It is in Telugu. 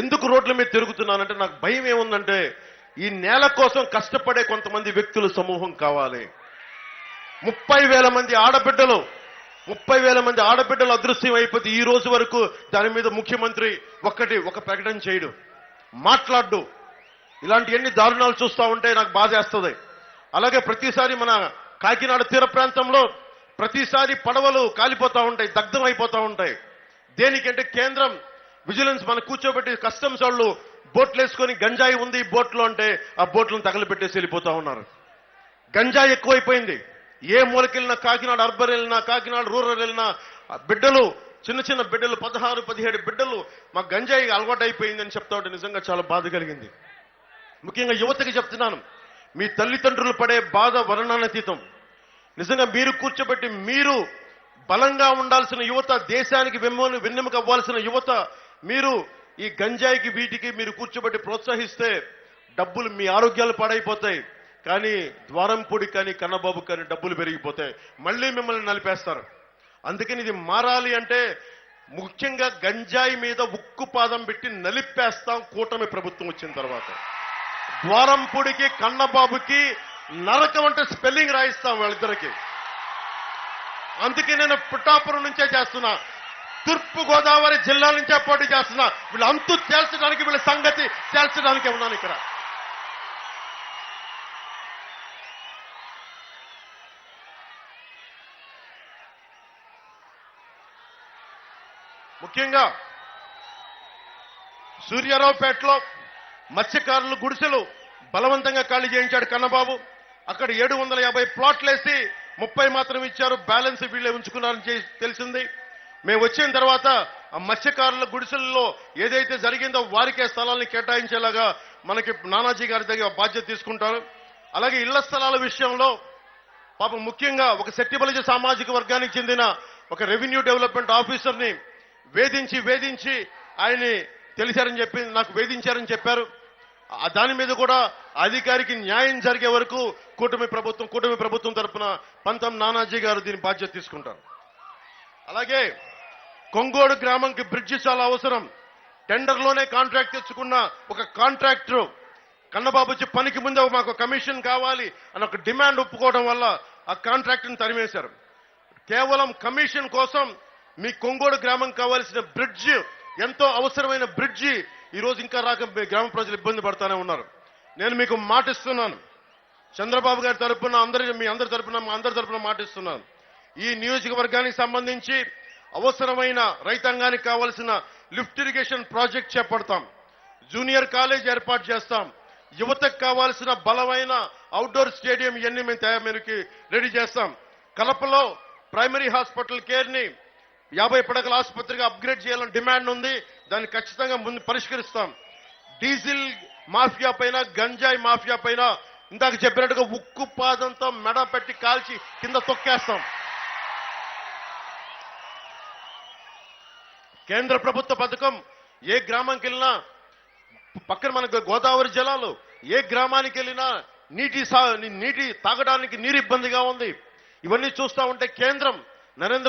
ఎందుకు రోడ్ల మీద తిరుగుతున్నానంటే నాకు భయం ఏముందంటే ఈ నేల కోసం కష్టపడే కొంతమంది వ్యక్తుల సమూహం కావాలి. 30,000 మంది ఆడబిడ్డలు 30,000 మంది ఆడబిడ్డలు అదృశ్యం అయిపోతే ఈ రోజు వరకు దాని మీద ముఖ్యమంత్రి ఒక ప్రకటన చేయడు, మాట్లాడు. ఇలాంటి ఎన్ని దారుణాలు చూస్తూ ఉంటే నాకు బాధేస్తుంది. అలాగే ప్రతిసారి మన కాకినాడ తీర ప్రాంతంలో ప్రతిసారి పడవలు కాలిపోతూ ఉంటాయి, దగ్ధం అయిపోతూ ఉంటాయి. దేనికంటే కేంద్రం విజిలెన్స్ మన కూర్చోబెట్టి కస్టమ్స్ వాళ్ళు బోట్లు వేసుకొని గంజాయి ఉంది బోట్లో అంటే ఆ బోట్లను తగలబెట్టేసి వెళ్ళిపోతా ఉన్నారు. గంజాయి ఎక్కువైపోయింది. ఏ మూలకెళ్ళినా, కాకినాడ అర్బన్ వెళ్ళినా, కాకినాడ రూరల్ వెళ్ళినా బిడ్డలు, చిన్న చిన్న బిడ్డలు 16-17 బిడ్డలు మా గంజాయి అలవాటు అయిపోయిందని చెప్తా ఉంటే నిజంగా చాలా బాధ కలిగింది. ముఖ్యంగా యువతకి చెప్తున్నాను, మీ తల్లిదండ్రులు పడే బాధ వర్ణనాతీతం. నిజంగా మీరు కూర్చోబెట్టి మీరు బలంగా ఉండాల్సిన యువత, దేశానికి వెన్నెముక అవ్వాల్సిన యువత, మీరు ఈ గంజాయికి వీటికి మీరు కూర్చోబెట్టి ప్రోత్సహిస్తే డబ్బులు మీ ఆరోగ్యాలు పాడైపోతాయి. కానీ ద్వారంపూడి కానీ కన్నబాబు కానీ డబ్బులు పెరిగిపోతాయి, మళ్ళీ మిమ్మల్ని నలిపేస్తారు. అందుకని ఇది మారాలి అంటే ముఖ్యంగా గంజాయి మీద ఉక్కు పాదం పెట్టి నలిపేస్తాం కూటమి ప్రభుత్వం వచ్చిన తర్వాత. ద్వారంపూడికి కన్నబాబుకి నరకం అంటే స్పెల్లింగ్ రాయిస్తాం వాళ్ళిద్దరికి. అందుకే నేను పిఠాపురం నుంచే చేస్తున్నా, తూర్పు గోదావరి జిల్లా నుంచే పోటీ చేస్తున్నా. వీళ్ళు అంతు తేల్చడానికి, వీళ్ళ సంగతి తేల్చడానికి ఉన్నాను ఇక్కడ. ముఖ్యంగా సూర్యారావుపేటలో మత్స్యకారులు గుడిసెలు బలవంతంగా ఖాళీ చేయించాడు కన్నబాబు. అక్కడ 750 ప్లాట్లు వేసి 30 మాత్రం ఇచ్చారు, బ్యాలెన్స్ వీళ్ళే ఉంచుకున్నారని తెలిసింది. మేము వచ్చిన తర్వాత ఆ మత్స్యకారుల గుడిసెల్లో ఏదైతే జరిగిందో వారికే స్థలాన్ని కేటాయించేలాగా మనకి నానాజీ గారి దగ్గర బాధ్యత తీసుకుంటారు. అలాగే ఇళ్ల స్థలాల విషయంలో పాపం ముఖ్యంగా ఒక శెట్టిబలిజ సామాజిక వర్గానికి చెందిన ఒక రెవెన్యూ డెవలప్మెంట్ ఆఫీసర్ని వేధించి ఆయన్ని తెలిసారని చెప్పి నాకు వేధించారని చెప్పారు. దాని మీద కూడా అధికారికి న్యాయం జరిగే వరకు కూటమి ప్రభుత్వం తరఫున పంతం నానాజీ గారు దీని బాధ్యత తీసుకుంటారు. అలాగే కొంగోడు గ్రామంకి బ్రిడ్జి చాలా అవసరం. టెండర్లోనే కాంట్రాక్ట్ తెచ్చుకున్న ఒక కాంట్రాక్టర్ కన్నబాబుచి పనికి ముందే మాకు కమిషన్ కావాలి అని ఒక డిమాండ్ ఒప్పుకోవడం వల్ల ఆ కాంట్రాక్ట్ని తరిమేశారు. కేవలం కమిషన్ కోసం మీ కొంగోడు గ్రామం కావాల్సిన బ్రిడ్జ్, ఎంతో అవసరమైన బ్రిడ్జి ఈ రోజు ఇంకా రాక గ్రామ ప్రజలు ఇబ్బంది పడతానే ఉన్నారు. నేను మీకు మాటిస్తున్నాను, చంద్రబాబు గారి తరఫున మీ అందరి తరఫున మాటిస్తున్నాను. ఈ నియోజకవర్గానికి సంబంధించి అవసరమైన రైతాంగానికి కావాల్సిన లిఫ్ట్ ఇరిగేషన్ ప్రాజెక్ట్ చేపడతాం, జూనియర్ కాలేజ్ ఏర్పాటు చేస్తాం, యువతకు కావాల్సిన బలమైన అవుట్డోర్ స్టేడియం ఇవన్నీ మేము రెడీ చేస్తాం. కడపలో ప్రైమరీ హాస్పిటల్ కేర్ ని 50 పడకల ఆసుపత్రిగా అప్గ్రేడ్ చేయాలని డిమాండ్ ఉంది, దాన్ని ఖచ్చితంగా ముందు పరిష్కరిస్తాం. డీజిల్ మాఫియా పైన, గంజాయి మాఫియా పైన ఇందాక చెప్పినట్టుగా ఉక్కు పాదంతో మెడ పెట్టి కాల్చి కింద తొక్కేస్తాం. కేంద్ర ప్రభుత్వ పథకం ఏ గ్రామానికి వెళ్ళినా, పక్కన మనకు గోదావరి జలాలు, ఏ గ్రామానికి వెళ్ళినా నీటి తాగడానికి నీరు ఇబ్బందిగా ఉంది. ఇవన్నీ చూస్తా ఉంటే కేంద్రం నరేంద్ర